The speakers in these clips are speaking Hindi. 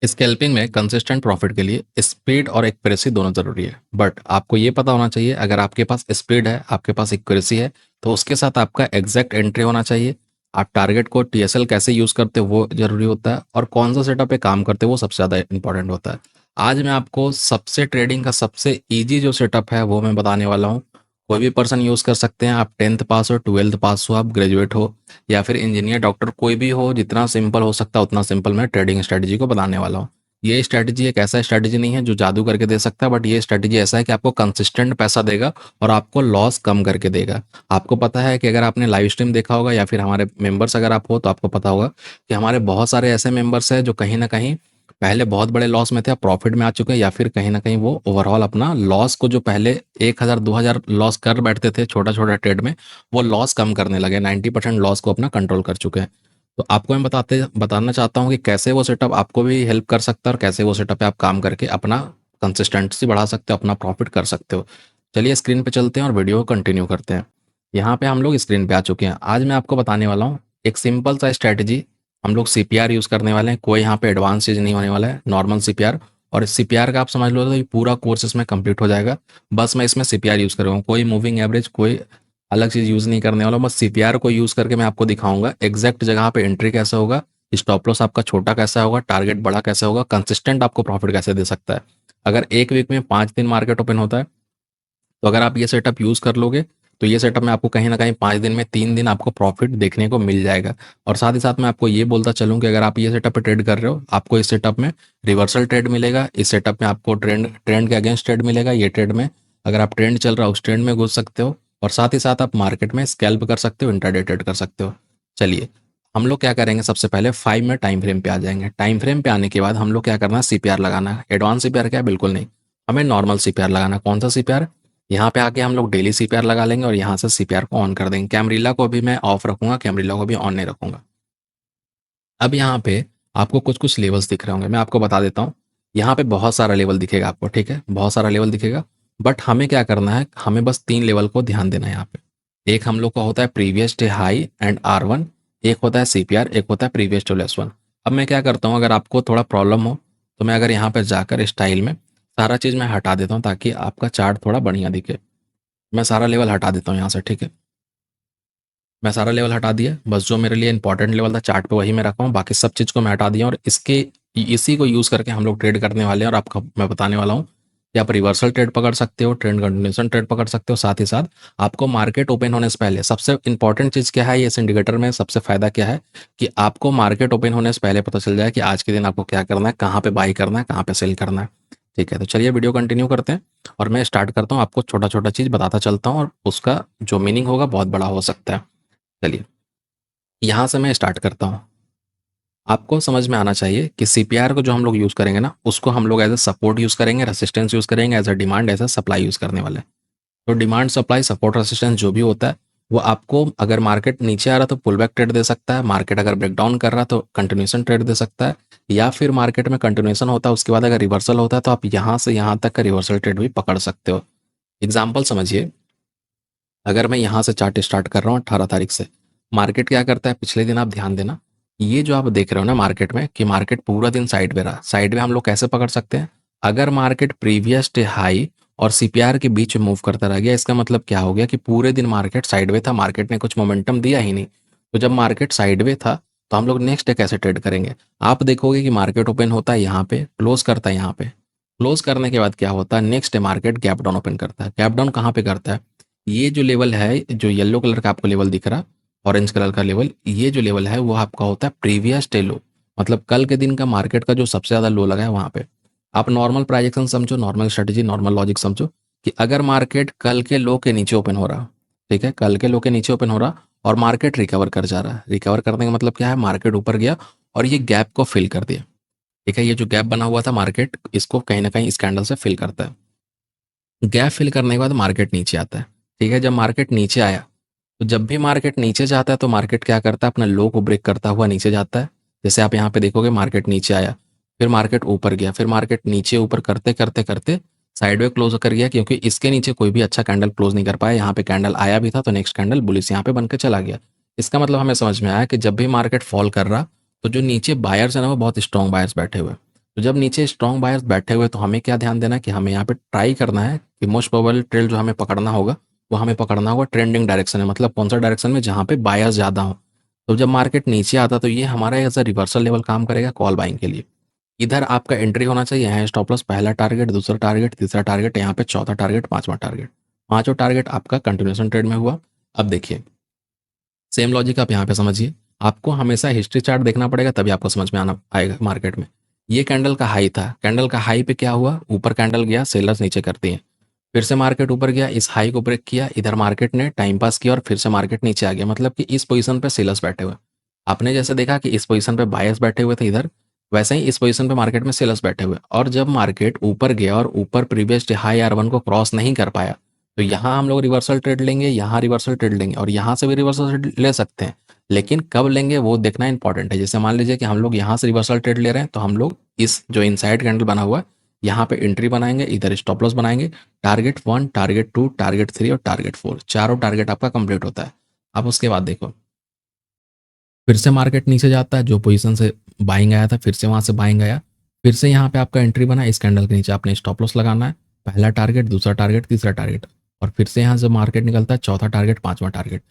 स्कैल्पिंग में कंसिस्टेंट प्रॉफिट के लिए स्पीड और एक्यूरेसी दोनों ज़रूरी है। बट आपको ये पता होना चाहिए, अगर आपके पास स्पीड है, आपके पास एक्यूरेसी है, तो उसके साथ आपका एग्जैक्ट एंट्री होना चाहिए। आप टारगेट को टीएसएल कैसे यूज़ करते हो वो ज़रूरी होता है, और कौन सा सेटअप पे काम करते हो वो सबसे ज़्यादा इंपॉर्टेंट होता है। आज मैं आपको सबसे ट्रेडिंग का सबसे ईजी जो सेटअप है वो मैं बताने वाला हूँ। कोई भी पर्सन यूज़ कर सकते हैं। आप 10th पास हो, 12th पास हो, आप ग्रेजुएट हो या फिर इंजीनियर, डॉक्टर, कोई भी हो, जितना सिंपल हो सकता है उतना सिंपल मैं ट्रेडिंग स्ट्रेटजी को बताने वाला हूँ। ये स्ट्रैटेजी एक ऐसा स्ट्रैटेजी नहीं है जो जादू करके दे सकता है, बट ये स्ट्रैटेजी ऐसा है कि आपको कंसिस्टेंट पैसा देगा और आपको लॉस कम करके देगा। आपको पता है कि अगर आपने लाइव स्ट्रीम देखा होगा या फिर हमारे मेंबर्स अगर आप हो तो आपको पता होगा कि हमारे बहुत सारे ऐसे मेंबर्स हैं जो कहीं ना कहीं पहले बहुत बड़े लॉस में थे, अब प्रॉफिट में आ चुके हैं, या फिर कहीं ना कहीं वो ओवरऑल अपना लॉस को, जो पहले 1,000 2,000 लॉस कर बैठते थे छोटा छोटा ट्रेड में, वो लॉस कम करने लगे, 90% लॉस को अपना कंट्रोल कर चुके हैं। तो आपको मैं बताना चाहता हूँ कि कैसे वो सेटअप आपको भी हेल्प कर सकता है और कैसे वो सेटअप पे आप काम करके अपना कंसिस्टेंसी बढ़ा सकते हो, अपना प्रॉफिट कर सकते हो। चलिए स्क्रीन पे चलते हैं और वीडियो को कंटिन्यू करते हैं। यहाँ पे हम लोग स्क्रीन पे आ चुके हैं। आज मैं आपको बताने वाला हूँ एक सिंपल सा स्ट्रैटेजी। हम लोग सीपीआर यूज़ करने वाले हैं, कोई यहाँ पे एडवांस चीज़ नहीं होने वाला है, नॉर्मल सीपीआर। और इस सीपीआर का आप समझ लो तो ये पूरा कोर्स इसमें कंप्लीट हो जाएगा। बस मैं इसमें सीपीआर यूज़ करूँगा, कोई मूविंग एवरेज, कोई अलग चीज़ यूज़ नहीं करने वाला हूँ। बस सीपीआर को यूज़ करके मैं आपको दिखाऊंगा एग्जैक्ट जगह पे एंट्री कैसे होगा, स्टॉप लॉस आपका छोटा कैसा होगा, टारगेट बड़ा कैसे होगा, कंसिस्टेंट आपको प्रॉफिट कैसे दे सकता है। अगर एक वीक में 5 दिन मार्केट ओपन होता है, तो अगर आप ये सेटअप यूज़ कर लोगे तो ये सेटअप में आपको कहीं ना कहीं 5 दिन में 3 दिन आपको प्रॉफिट देखने को मिल जाएगा। और साथ ही साथ मैं आपको ये बोलता चलूँ कि अगर आप ये सेटअप पे ट्रेड कर रहे हो, आपको इस सेटअप में रिवर्सल ट्रेड मिलेगा, इस सेटअप में आपको ट्रेंड ट्रेंड के अगेंस्ट ट्रेड मिलेगा। ये ट्रेड में अगर आप ट्रेंड चल रहा है उस ट्रेंड में घुस सकते हो, और साथ ही साथ आप मार्केट में स्कैल्प कर सकते हो, इंट्राडे ट्रेड कर सकते हो। चलिए हम लोग क्या करेंगे, सबसे पहले 5 मिनट टाइम फ्रेम पे आ जाएंगे। टाइम फ्रेम पे आने के बाद हम लोग क्या करना है, सीपीआर लगाना है। एडवांस सीपीआर क्या है, बिल्कुल नहीं, हमें नॉर्मल सीपीआर लगाना। कौन सा सीपीआर, यहाँ पे आके हम लोग डेली सीपीआर लगा लेंगे और यहाँ से सीपीआर को ऑन कर देंगे। कैमरीला को भी मैं ऑफ रखूंगा, कैमरीला को भी ऑन नहीं रखूंगा। अब यहाँ पे आपको कुछ कुछ लेवल्स दिख रहे होंगे, मैं आपको बता देता हूँ। यहाँ पे बहुत सारा लेवल दिखेगा आपको, ठीक है, बहुत सारा लेवल दिखेगा। बट हमें क्या करना है, हमें बस 3 लेवल को ध्यान देना है यहाँ पे। एक हम लोग का होता है previous day high and R1, एक होता है सीपीआर, एक होता है प्रीवियस डे लेस 1। अब मैं क्या करता हूँ, अगर आपको थोड़ा प्रॉब्लम हो तो मैं अगर यहाँ पर जाकर स्टाइल में सारा चीज़ मैं हटा देता हूँ ताकि आपका चार्ट थोड़ा बढ़िया दिखे। मैं सारा लेवल हटा देता हूँ यहाँ से, ठीक है। मैं सारा लेवल हटा दिया, बस जो मेरे लिए इंपॉर्टेंट लेवल था चार्ट पे वही मैं रखा हूँ, बाकी सब चीज़ को मैं हटा दिया। और इसके इसी को यूज़ करके हम लोग ट्रेड करने वाले हैं। और आपको मैं बताने वाला हूँ कि आप रिवर्सल ट्रेड पकड़ सकते हो, ट्रेंड कंटिन्यूएशन ट्रेड पकड़ सकते हो। साथ ही साथ आपको मार्केट ओपन होने से पहले सबसे इंपॉर्टेंट चीज़ क्या है, इस इंडिकेटर में सबसे फ़ायदा क्या है कि आपको मार्केट ओपन होने से पहले पता चल जाए कि आज के दिन आपको क्या करना है, कहाँ पे बाई करना है, कहाँ पे सेल करना है। ठीक है, तो चलिए वीडियो कंटिन्यू करते हैं और मैं स्टार्ट करता हूँ, आपको छोटा छोटा चीज़ बताता चलता हूँ और उसका जो मीनिंग होगा बहुत बड़ा हो सकता है। चलिए यहाँ से मैं स्टार्ट करता हूँ। आपको समझ में आना चाहिए कि सीपीआर को जो हम लोग यूज़ करेंगे ना, उसको हम लोग एज ए सपोर्ट यूज़ करेंगे, रेसिस्टेंस यूज़ करेंगे, as a demand, as a supply use करने वाले हैं। तो डिमांड, सप्लाई, सपोर्ट, रेसिस्टेंस जो भी होता है वो आपको, अगर मार्केट नीचे आ रहा तो पुल बैक ट्रेड दे सकता है, मार्केट अगर ब्रेक डाउन कर रहा तो कंटिन्यूएशन ट्रेड दे सकता है, या फिर मार्केट में कंटिन्यूएशन होता है उसके बाद अगर रिवर्सल होता है तो आप यहाँ से यहाँ तक का रिवर्सल ट्रेड भी पकड़ सकते हो। एग्जाम्पल समझिए, अगर मैं यहाँ से चार्ट स्टार्ट कर रहा हूँ 18 तारीख से, मार्केट क्या करता है पिछले दिन, आप ध्यान देना। ये जो आप देख रहे हो ना मार्केट में कि मार्केट पूरा दिन साइड में रहा, साइड में हम लोग कैसे पकड़ सकते हैं, अगर मार्केट प्रीवियस डे हाई और सीपीआर के बीच में मूव करता रह गया, इसका मतलब क्या हो गया कि पूरे दिन मार्केट साइडवे था, मार्केट ने कुछ मोमेंटम दिया ही नहीं। तो जब मार्केट साइडवे था तो हम लोग नेक्स्ट डे कैसे ट्रेड करेंगे, आप देखोगे कि मार्केट ओपन होता है यहाँ पे, क्लोज करता है यहाँ पे, क्लोज करने के बाद क्या होता है, next day market gap down open करता है। गैप डाउन कहाँ पे करता है, ये जो लेवल है, जो येलो कलर का आपको लेवल दिख रहा, ऑरेंज कलर का लेवल, ये जो लेवल है वो आपका होता है प्रीवियस डे लो, मतलब कल के दिन का मार्केट का जो सबसे ज़्यादा लो लगा है वहाँ पे। आप नॉर्मल प्राइजेक्शन समझो, नॉर्मल स्ट्रेटजी, नॉर्मल लॉजिक समझो कि अगर मार्केट कल के लो के नीचे ओपन हो रहा, ठीक है, कल के लो के नीचे ओपन हो रहा और मार्केट रिकवर कर जा रहा है, रिकवर करने का मतलब क्या है, मार्केट ऊपर गया और ये गैप को फिल कर दिया, ठीक है। ये जो गैप बना हुआ था मार्केट इसको कहीं ना कहीं इस कैंडल से फिल करता है। गैप फिल करने के बाद मार्केट नीचे आता है, ठीक है। जब मार्केट नीचे आया, तो जब भी मार्केट नीचे जाता है तो मार्केट क्या करता है, अपना लो को ब्रेक करता हुआ नीचे जाता है। जैसे आप यहाँ पे देखोगे मार्केट नीचे आया, फिर मार्केट ऊपर गया, फिर मार्केट नीचे ऊपर करते करते करते साइडवे क्लोज कर गया, क्योंकि इसके नीचे कोई भी अच्छा कैंडल क्लोज नहीं कर पाया। यहाँ पे कैंडल आया भी था तो नेक्स्ट कैंडल बुलिश यहाँ पे बन के चला गया। इसका मतलब हमें समझ में आया कि जब भी मार्केट फॉल कर रहा तो जो नीचे बायर्स है ना वो बहुत स्ट्रॉन्ग बायर्स बैठे हुए हैं। तो जब नीचे स्ट्रॉन्ग बायर्स बैठे हुए तो हमें क्या ध्यान देना है कि हमें यहाँ पे ट्राई करना है कि मोस्ट प्रोबेबल ट्रेड जो हमें पकड़ना होगा वो हमें पकड़ना होगा ट्रेंडिंग डायरेक्शन में, मतलब कौन सा डायरेक्शन में जहाँ पे बायर्स ज़्यादा हो। तो जब मार्केट नीचे आता तो ये हमारा एज अ रिवर्सल लेवल काम करेगा कॉल बाइंग के लिए। इधर आपका एंट्री होना चाहिए, यहाँ स्टॉप लॉस पहला टारगेट, दूसरा टारगेट, तीसरा टारगेट, यहाँ पे चौथा टारगेट, पांचवा टारगेट। पांचों टारगेट आपका कंटिन्यूएशन ट्रेड में हुआ। अब देखिए सेम लॉजिक आप यहाँ पे समझिए। आपको हमेशा हिस्ट्री चार्ट देखना पड़ेगा तभी आपको समझ में आना आएगा मार्केट में। ये कैंडल का हाई था, कैंडल का हाई पे क्या हुआ, ऊपर कैंडल गया, सेलर्स नीचे करती हैं। फिर से मार्केट ऊपर गया, इस हाई को ब्रेक किया, इधर मार्केट ने टाइम पास किया और फिर से मार्केट नीचे आ गया, मतलब कि इस पोजीशन पे सेलर्स बैठे हुए। आपने जैसे देखा कि इस पोजीशन पे बायर्स बैठे हुए थे इधर, वैसे ही इस पोजीशन पे मार्केट में सेलर्स बैठे हुए। और जब मार्केट ऊपर गया और ऊपर प्रीवियस हाई R1 को क्रॉस नहीं कर पाया तो यहाँ हम लोग रिवर्सल ट्रेड लेंगे, यहाँ रिवर्सल ट्रेड लेंगे और यहाँ से भी रिवर्सल ट्रेड ले सकते हैं। लेकिन कब लेंगे वो देखना इंपॉर्टेंट है। जैसे मान लीजिए कि हम लोग यहाँ से रिवर्सल ट्रेड ले रहे हैं तो हम लोग इस जो इनसाइड कैंडल बना हुआ है यहाँ पे एंट्री बनाएंगे, इधर स्टॉप लॉस बनाएंगे। टारगेट 1, टारगेट 2, टारगेट 3 और टारगेट 4, चारों टारगेट आपका कंप्लीट होता है। अब उसके बाद देखो फिर से मार्केट नीचे जाता है, जो पोजीशन से बाइंग आया था फिर से वहां से बाइंग आया। फिर से यहाँ पे आपका एंट्री बना, इस कैंडल के नीचे आपने स्टॉप लॉस लगाना है। पहला टारगेट, दूसरा टारगेट, तीसरा टारगेट और फिर से यहाँ से मार्केट निकलता है, चौथा टारगेट, पांचवा टारगेट।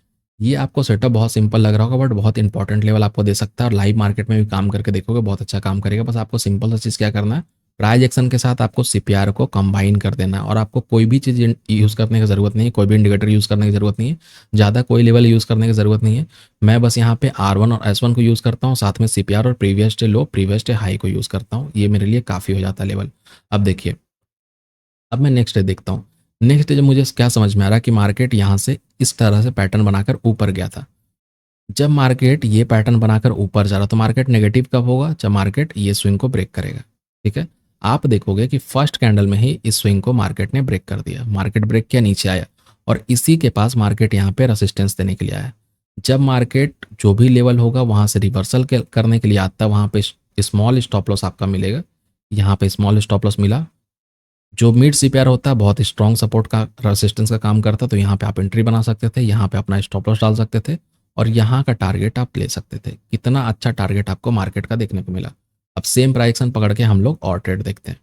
ये आपको सेटअप बहुत सिंपल लग रहा होगा बट बहुत इंपॉर्टेंट लेवल आपको दे सकता है और लाइव मार्केट में भी काम करके देखोगे बहुत अच्छा काम करेगा। बस आपको सिंपल सा चीज़ क्या करना है, प्राइस एक्शन के साथ आपको सीपीआर को कंबाइन कर देना है और आपको कोई भी चीज़ यूज़ करने की ज़रूरत नहीं है, कोई भी इंडिकेटर यूज़ करने की ज़रूरत नहीं है, ज़्यादा कोई लेवल यूज़ करने की ज़रूरत नहीं है। मैं बस यहाँ पे R1 और S1 को यूज़ करता हूँ, साथ में सीपीआर और प्रीवियस डे लो, प्रीवियस डे हाई को यूज़ करता हूँ। ये मेरे लिए काफ़ी हो जाता है लेवल। अब देखिए, अब मैं नेक्स्ट डे देखता हूँ। नेक्स्ट डे जब मुझे क्या समझ में आ रहा कि मार्केट यहाँ से इस तरह से पैटर्न बनाकर ऊपर गया था। जब मार्केट ये पैटर्न बनाकर ऊपर जा रहा तो मार्केट नेगेटिव कब होगा, जब मार्केट ये स्विंग को ब्रेक करेगा। ठीक है, आप देखोगे कि फर्स्ट कैंडल में ही इस स्विंग को मार्केट ने ब्रेक कर दिया। मार्केट ब्रेक किया, नीचे आया और इसी के पास मार्केट यहाँ पे रेसिस्टेंस देने के लिए आया। जब मार्केट जो भी लेवल होगा वहां से रिवर्सल करने के लिए आता है, वहां पे स्मॉल स्टॉप लॉस आपका मिलेगा। यहाँ पे स्मॉल स्टॉप लॉस मिला, जो मिड सीपीआर होता है बहुत स्ट्रॉन्ग सपोर्ट का, रेसिस्टेंस का काम करता है। तो यहाँ पे आप एंट्री बना सकते थे, यहाँ पे अपना स्टॉप लॉस डाल सकते थे और यहाँ का टारगेट आप ले सकते थे। कितना अच्छा टारगेट आपको मार्केट का देखने को मिला। अब सेम प्राइस एक्शन पकड़ के हम लोग और ट्रेड देखते हैं।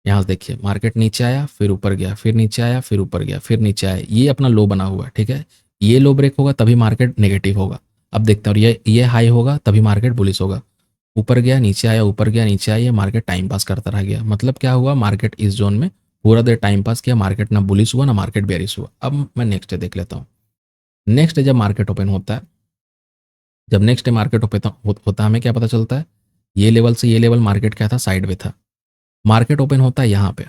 यहाँ से देखिए मार्केट नीचे आया, फिर ऊपर गया, फिर नीचे आया, फिर ऊपर गया, फिर नीचे आया। ये अपना लो बना हुआ है। ठीक है, ये लो ब्रेक होगा तभी मार्केट नेगेटिव होगा। अब देखते हैं, और ये हाई होगा तभी मार्केट बुलिश होगा। ऊपर गया, नीचे आया, ऊपर गया, नीचे आया, ये मार्केट टाइम पास करता रह गया। मतलब क्या हुआ, मार्केट इस जोन में पूरा देर टाइम पास किया, मार्केट ना बुलिश हुआ ना मार्केट बेरिश हुआ। अब मैं नेक्स्ट डे देख लेता हूँ। नेक्स्ट डे जब मार्केट ओपन होता है, जब नेक्स्ट डे मार्केट ओपन होता है, हमें क्या पता चलता है, ये लेवल से ये लेवल मार्केट क्या था, साइड में था। मार्केट ओपन होता है यहाँ पे।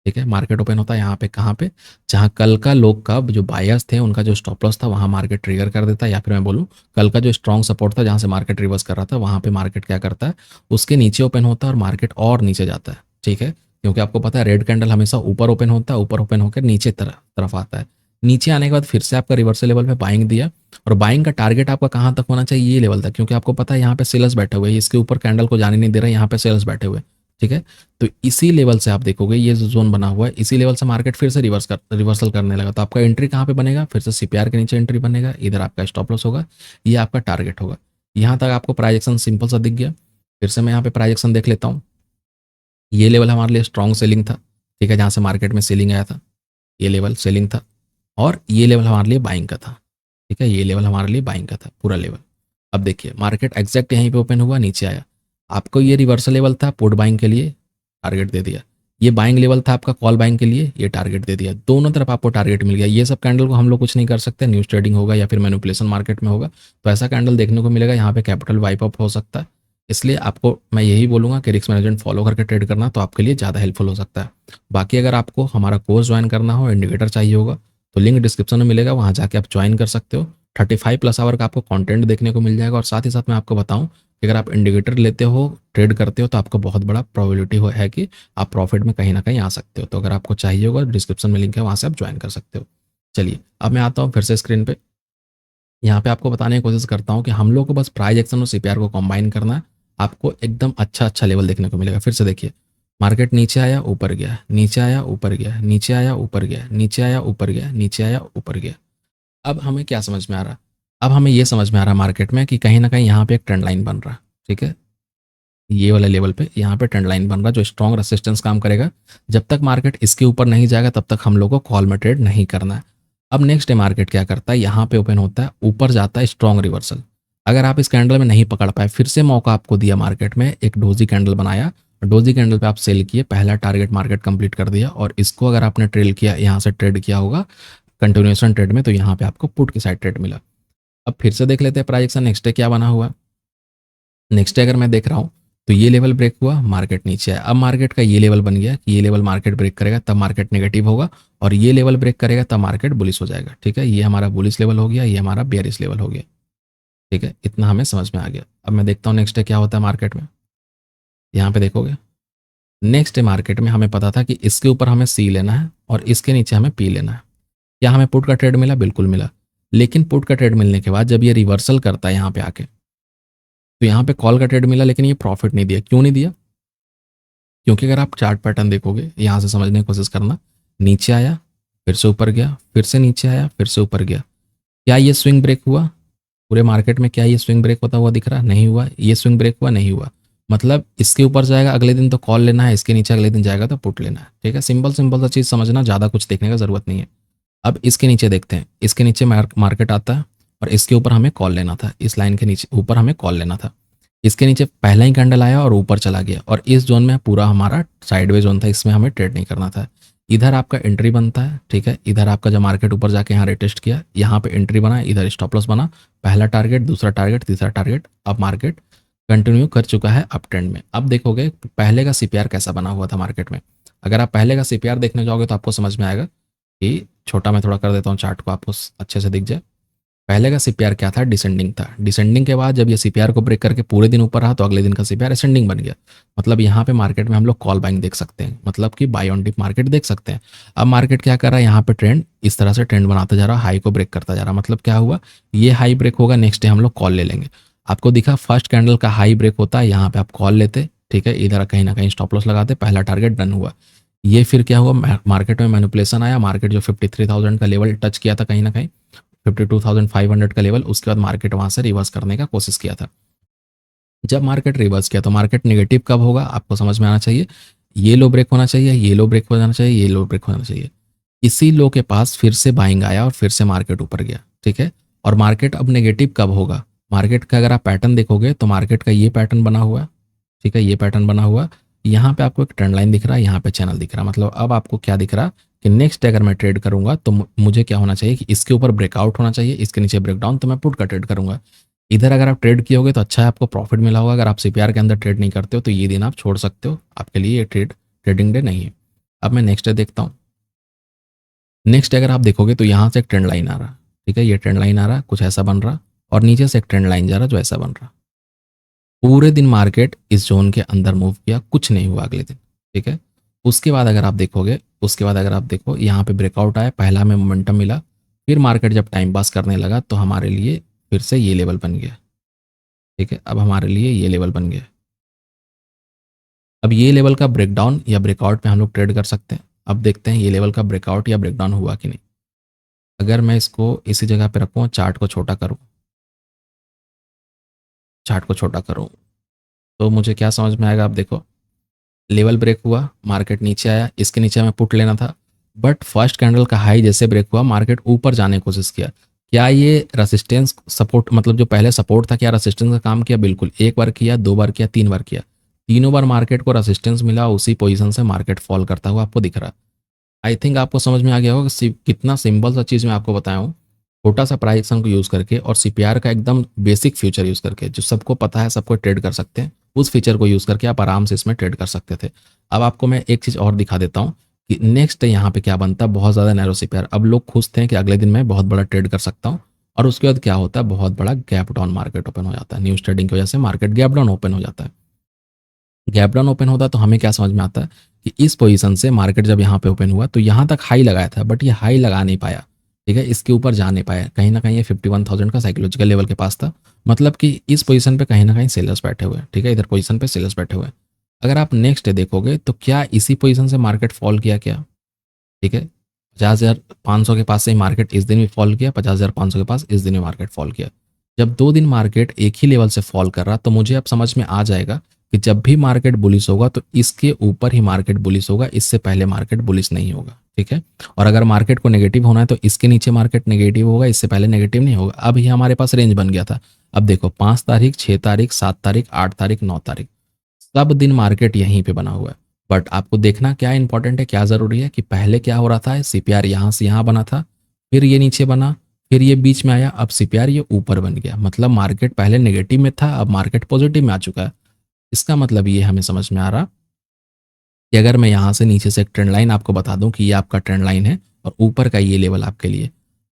ठीक है, मार्केट ओपन होता है यहाँ पे, कहाँ पे, जहाँ कल का लोग का जो बायर्स थे उनका जो स्टॉप लॉस था वहाँ मार्केट ट्रिगर कर देता है, या फिर मैं बोलूँ कल का जो स्ट्रॉन्ग सपोर्ट था जहाँ से मार्केट रिवर्स कर रहा था वहाँ पे मार्केट क्या करता है, उसके नीचे ओपन होता है और मार्केट और नीचे जाता है। ठीक है, क्योंकि आपको पता है रेड कैंडल हमेशा ऊपर ओपन होता है, ऊपर ओपन होकर नीचे तरफ आता है। नीचे आने के बाद फिर से आपका रिवर्सल लेवल पे बाइंग दिया और बाइंग का टारगेट आपका कहाँ तक होना चाहिए, ये लेवल तक, क्योंकि आपको पता है यहाँ पे सेलर्स बैठे हुए हैं, इसके ऊपर कैंडल को जाने नहीं दे रहे, यहाँ पे सेलर्स बैठे हुए। ठीक है, तो इसी लेवल से आप देखोगे ये जो जोन बना हुआ है, इसी लेवल से मार्केट फिर से रिवर्सल करने लगा। तो आपका एंट्री कहाँ पे बनेगा, फिर से सीपीआर के नीचे एंट्री बनेगा, इधर आपका स्टॉप लॉस होगा, ये आपका टारगेट होगा। यहाँ तक आपको प्राइजेक्शन सिंपल सा दिख गया। फिर से मैं यहाँ पे प्राइजेक्शन देख लेता हूँ। ये लेवल हमारे लिए स्ट्रॉन्ग सेलिंग था। ठीक है, जहाँ से मार्केट में सेलिंग आया था, ये लेवल सेलिंग था और ये लेवल हमारे लिए बाइंग का था। ठीक है, ये लेवल हमारे लिए बाइंग का था पूरा लेवल। अब देखिए मार्केट एग्जैक्ट यहीं पे ओपन हुआ, नीचे आया, आपको ये रिवर्सल लेवल था पुट बाइंग के लिए, टारगेट दे दिया। ये बाइंग लेवल था आपका कॉल बाइंग के लिए, ये टारगेट दे दिया। दोनों तरफ आपको टारगेट मिल गया। ये सब कैंडल को हम लोग कुछ नहीं कर सकते, न्यूज ट्रेडिंग होगा या फिर मैनिपुलेशन मार्केट में होगा तो ऐसा कैंडल देखने को मिलेगा, यहाँ पे कैपिटल वाइप अप हो सकता है। इसलिए आपको मैं यही बोलूँगा कि रिस्क मैनेजमेंट फॉलो करके ट्रेड करना तो आपके लिए ज़्यादा हेल्पफुल हो सकता है। बाकी अगर आपको हमारा कोर्स ज्वाइन करना हो, इंडिकेटर चाहिए होगा तो लिंक डिस्क्रिप्शन में मिलेगा, वहाँ जाके आप ज्वाइन कर सकते हो। 35+ आवर का आपको कंटेंट देखने को मिल जाएगा और साथ ही साथ मैं आपको बताऊं कि अगर आप इंडिकेटर लेते हो, ट्रेड करते हो तो आपको बहुत बड़ा प्रोबेबिलिटी है कि आप प्रॉफिट में कहीं ना कहीं आ सकते हो। तो अगर आपको चाहिए होगा डिस्क्रिप्शन में लिंक है, वहाँ से आप ज्वाइन कर सकते हो। चलिए अब मैं आता हूँ फिर से स्क्रीन पे। यहाँ पे आपको बताने की कोशिश करता हूँ कि हम लोग को बस प्राइस एक्शन और सीपीआर को कंबाइन करना है, आपको एकदम अच्छा अच्छा लेवल देखने को मिलेगा। फिर से देखिए मार्केट नीचे आया, ऊपर गया, नीचे आया, ऊपर गया, नीचे आया, ऊपर गया, नीचे आया, ऊपर गया, नीचे आया, ऊपर गया। अब हमें क्या समझ में आ रहा, अब हमें ये समझ में आ रहा मार्केट में कि कहीं ना कहीं यहाँ पे एक ट्रेंड लाइन बन रहा है। ठीक है, ये वाले लेवल पे यहाँ पे ट्रेंड लाइन बन रहा है जो स्ट्रॉन्ग रेसिस्टेंस काम करेगा। जब तक मार्केट इसके ऊपर नहीं जाएगा तब तक हम लोग को कॉल में ट्रेड नहीं करना है। अब नेक्स्ट डे मार्केट क्या करता है, यहाँ पे ओपन होता है, ऊपर जाता है, स्ट्रॉन्ग रिवर्सल। अगर आप इस कैंडल में नहीं पकड़ पाए, फिर से मौका आपको दिया मार्केट में, एक डोजी कैंडल बनाया, डोजी कैंडल पे आप सेल किए, पहला टारगेट मार्केट कंप्लीट कर दिया, और इसको अगर आपने ट्रेल किया, यहाँ से ट्रेड किया होगा कंटिन्यूएशन ट्रेड में, तो यहाँ पे आपको पुट की साइड ट्रेड मिला। अब फिर से देख लेते हैं प्राइस एक्शन नेक्स्ट डे क्या बना हुआ। नेक्स्ट डे अगर मैं देख रहा हूँ तो ये लेवल ब्रेक हुआ, मार्केट नीचे आया। अब मार्केट का ये लेवल बन गया कि ये लेवल मार्केट ब्रेक करेगा तब मार्केट नेगेटिव होगा, और ये लेवल ब्रेक करेगा तब मार्केट बुलिश हो जाएगा। ठीक है, ये हमारा बुलिश लेवल हो गया, ये हमारा बेयरिश लेवल हो गया। ठीक है, इतना हमें समझ में आ गया। अब मैं देखता हूँ नेक्स्ट डे क्या होता है मार्केट में। यहाँ पे देखोगे नेक्स्ट डे मार्केट में हमें पता था कि इसके ऊपर हमें सी लेना है और इसके नीचे हमें पी लेना है। क्या हमें पुट का ट्रेड मिला? बिल्कुल मिला। लेकिन पुट का ट्रेड मिलने के बाद जब ये रिवर्सल करता है यहाँ पे आके, तो यहाँ पे कॉल का ट्रेड मिला, लेकिन ये प्रॉफिट नहीं दिया। क्यों नहीं दिया? क्योंकि अगर आप चार्ट पैटर्न देखोगे, यहाँ से समझने की कोशिश करना, नीचे आया, फिर से ऊपर गया, फिर से नीचे आया, फिर से ऊपर गया। क्या ये स्विंग ब्रेक हुआ पूरे मार्केट में? क्या ये स्विंग ब्रेक होता हुआ दिख रहा? नहीं हुआ। ये स्विंग ब्रेक हुआ? नहीं हुआ। मतलब इसके ऊपर जाएगा अगले दिन तो कॉल लेना है, इसके नीचे अगले दिन जाएगा तो पुट लेना है। ठीक है, सिंपल सिंपल सा चीज़ समझना, ज़्यादा कुछ देखने का जरूरत नहीं है। अब इसके नीचे देखते हैं, इसके नीचे मार्केट आता है और इसके ऊपर हमें कॉल लेना था, इस लाइन के नीचे ऊपर हमें कॉल लेना था। इसके नीचे पहला ही कैंडल आया और ऊपर चला गया, और इस जोन में पूरा हमारा साइडवे जोन था, इसमें हमें ट्रेड नहीं करना था। इधर आपका एंट्री बनता है। ठीक है, इधर आपका जब मार्केट ऊपर जाके यहाँ रिटेस्ट किया, यहाँ पे एंट्री बना, इधर स्टॉप लॉस बना, पहला टारगेट, दूसरा टारगेट, तीसरा टारगेट। अब मार्केट कंटिन्यू कर चुका है अप ट्रेंड में। अब देखोगे पहले का सीपीआर कैसा बना हुआ था मार्केट में। अगर आप पहले का सीपीआर देखने जाओगे तो आपको समझ में आएगा कि, छोटा मैं थोड़ा कर देता हूँ चार्ट को, आपको अच्छे से दिख जाए। पहले का सीपीआर क्या था? डिसेंडिंग था। डिसेंडिंग के बाद जब ये सीपीआर को ब्रेक करके पूरे दिन ऊपर रहा तो अगले दिन का सीपीआर असेंडिंग बन गया। मतलब यहाँ पे मार्केट में हम लोग कॉल बाइंग देख सकते हैं, मतलब कि बाय ऑन डिप मार्केट देख सकते हैं। अब मार्केट क्या कर रहा है, यहाँ पे ट्रेंड इस तरह से ट्रेंड बनाता जा रहा है, हाई को ब्रेक करता जा रहा है। मतलब क्या हुआ, ये हाई ब्रेक होगा, नेक्स्ट डे हम लोग कॉल ले लेंगे। आपको दिखा फर्स्ट कैंडल का हाई ब्रेक होता है, यहाँ पे आप कॉल लेते। ठीक है, इधर कहीं ना कहीं स्टॉप लॉस लगाते, पहला टारगेट डन हुआ। ये फिर क्या हुआ, मार्केट में मैनिपुलेशन आया, मार्केट जो 53,000 का लेवल टच किया था, कहीं ना कहीं 52,500 का लेवल, उसके बाद मार्केट वहां से रिवर्स करने का कोशिश किया था। जब मार्केट रिवर्स किया तो मार्केट नेगेटिव कब होगा आपको समझ में आना चाहिए। ये लो ब्रेक होना चाहिए, ये लो ब्रेक हो जाना चाहिए, ये लो ब्रेक होना चाहिए। इसी लो के पास फिर से बाइंग आया और फिर से मार्केट ऊपर गया। ठीक है, और मार्केट अब नेगेटिव कब होगा, मार्केट का अगर आप पैटर्न देखोगे तो मार्केट का ये पैटर्न बना हुआ है। ठीक है, ये पैटर्न बना हुआ, यहाँ पे आपको एक ट्रेंड लाइन दिख रहा है, यहाँ पे चैनल दिख रहा है। मतलब अब आपको क्या दिख रहा कि नेक्स्ट डे अगर मैं ट्रेड करूंगा तो मुझे क्या होना चाहिए कि इसके ऊपर ब्रेकआउट होना चाहिए, इसके नीचे ब्रेकडाउन, तो मैं पुट का ट्रेड करूंगा। इधर अगर आप ट्रेड किए होगे तो अच्छा है, आपको प्रॉफिट मिला होगा। अगर आप सीपीआर के अंदर ट्रेड नहीं करते हो तो ये दिन आप छोड़ सकते हो, आपके लिए ये ट्रेडिंग डे नहीं है। अब मैं नेक्स्ट डे देखता हूँ। नेक्स्ट अगर आप देखोगे तो यहाँ से एक ट्रेंड लाइन आ रहा। ठीक है, ये ट्रेंड लाइन आ रहा, कुछ ऐसा बन रहा, और नीचे से एक ट्रेंड लाइन जा रहा जो ऐसा बन रहा। पूरे दिन मार्केट इस जोन के अंदर मूव किया, कुछ नहीं हुआ अगले दिन। ठीक है, उसके बाद अगर आप देखोगे, उसके बाद अगर आप देखो यहाँ पे ब्रेकआउट आया, पहला में मोमेंटम मिला, फिर मार्केट जब टाइम पास करने लगा तो हमारे लिए फिर से ये लेवल बन गया। ठीक है, अब हमारे लिए ये लेवल बन गया। अब ये लेवल का ब्रेकडाउन या ब्रेकआउट पे हम लोग ट्रेड कर सकते हैं। अब देखते हैं ये लेवल का ब्रेकआउट या ब्रेकडाउन हुआ कि नहीं। अगर मैं इसको इसी जगह पे रखूँ, चार्ट को छोटा करूँ, चार्ट को छोटा करूँ, तो मुझे क्या समझ में आएगा। आप देखो लेवल ब्रेक हुआ, मार्केट नीचे आया, इसके नीचे हमें पुट लेना था, बट फर्स्ट कैंडल का हाई जैसे ब्रेक हुआ मार्केट ऊपर जाने की कोशिश किया। क्या ये रेसिस्टेंस सपोर्ट, मतलब जो पहले सपोर्ट था, क्या रेसिस्टेंस का काम किया? बिल्कुल। एक बार किया, दो बार किया, तीन बार किया, तीनों बार मार्केट को रेसिस्टेंस मिला, उसी पोजीशन से मार्केट फॉल करता हुआ आपको दिख रहा। आई थिंक आपको समझ में आ गया होगा कि कितना सिंपल सा चीज़ मैं आपको बताया हूँ, छोटा सा प्राइस एक्शन को यूज़ करके और सीपीआर का एकदम बेसिक फ्यूचर यूज़ करके, जो सबको पता है, सबको ट्रेड कर सकते हैं, उस फीचर को यूज़ करके आप आराम से इसमें ट्रेड कर सकते थे। अब आपको मैं एक चीज़ और दिखा देता हूँ कि नेक्स्ट यहाँ पे क्या बनता है। बहुत ज़्यादा नैरो सीपीआर, अब लोग खुश थे कि अगले दिन मैं बहुत बड़ा ट्रेड कर सकता हूँ, और उसके बाद क्या होता है, बहुत बड़ा गैप डाउन मार्केट ओपन हो जाता है। न्यूज़ ट्रेडिंग की वजह से मार्केट गैप डाउन ओपन हो जाता है। गैप डाउन ओपन होता है तो हमें क्या समझ में आता है कि इस पोजीशन से मार्केट जब यहाँ पे ओपन हुआ तो यहाँ तक हाई लगाया था, बट ये हाई लगा नहीं पाया। ठीक है, इसके ऊपर जा नहीं पाया, कहीं ना कहीं ये 51,000 का साइकोलॉजिकल लेवल के पास था। मतलब कि इस पोजीशन पे कहीं ना कहीं सेलर्स बैठे हुए हैं। ठीक है, इधर पोजीशन पे सेलर्स बैठे हुए हैं। अगर आप नेक्स्ट डे देखोगे तो क्या इसी पोजीशन से मार्केट फॉल किया क्या? ठीक है, 50,500 के पास से मार्केट इस दिन भी फॉल किया, 50,500 के पास इस दिन भी मार्केट फॉल किया। जब 2 दिन मार्केट एक ही लेवल से फॉल कर रहा तो मुझे अब समझ में आ जाएगा कि जब भी मार्केट बुलिश होगा तो इसके ऊपर ही मार्केट बुलिश होगा, इससे पहले मार्केट बुलिश नहीं होगा, ठीक है। और अगर मार्केट को नेगेटिव होना है तो इसके नीचे मार्केट नेगेटिव होगा, इससे पहले नेगेटिव नहीं होगा। अब ये हमारे पास रेंज बन गया था। अब देखो 5 तारीख, 6 तारीख, 7 तारीख, 8 तारीख, 9 तारीख, सब दिन मार्केट यहीं पे बना हुआ है। बट आपको देखना क्या इंपॉर्टेंट है, क्या जरूरी है कि पहले क्या हो रहा था, सीपीआर यहाँ से यहाँ बना था, फिर ये नीचे बना, फिर ये बीच में आया, अब सीपीआर ये ऊपर बन गया। मतलब मार्केट पहले नेगेटिव में था, अब मार्केट पॉजिटिव में आ चुका है। इसका मतलब ये हमें समझ में आ रहा कि अगर मैं यहाँ से नीचे से एक ट्रेंड लाइन आपको बता दूं कि ये आपका ट्रेंड लाइन है और ऊपर का ये लेवल आपके लिए,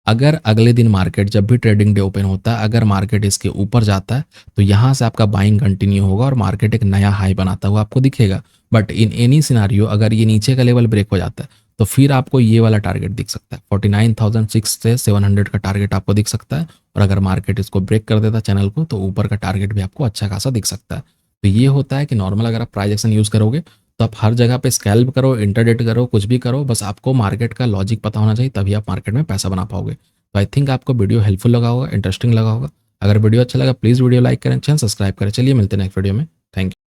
अगर अगले दिन मार्केट जब भी ट्रेडिंग डे ओपन होता है अगर मार्केट इसके ऊपर जाता है तो यहाँ से आपका बाइंग कंटिन्यू होगा और मार्केट एक नया हाई बनाता हुआ आपको दिखेगा। बट इन एनी सिनारियो अगर ये नीचे का लेवल ब्रेक हो जाता है तो फिर आपको ये वाला टारगेट दिख सकता है, 49,006 से 700 का टारगेट आपको दिख सकता है। और अगर मार्केट इसको ब्रेक कर देता चैनल को तो ऊपर का टारगेट भी आपको अच्छा खासा दिख सकता है। तो ये होता है कि नॉर्मल अगर आप प्राइस एक्शन यूज़ करोगे तो आप हर जगह पे स्कैल्प करो, इंटरडेट करो, कुछ भी करो, बस आपको मार्केट का लॉजिक पता होना चाहिए, तभी आप मार्केट में पैसा बना पाओगे। तो आई थिंक आपको वीडियो हेल्पफुल लगा होगा, इंटरेस्टिंग लगा होगा। अगर वीडियो अच्छा लगा प्लीज़ वीडियो लाइक करें, चैनल सब्सक्राइब करें। चलिए मिलते हैं नेक्स्ट वीडियो में। Thank you.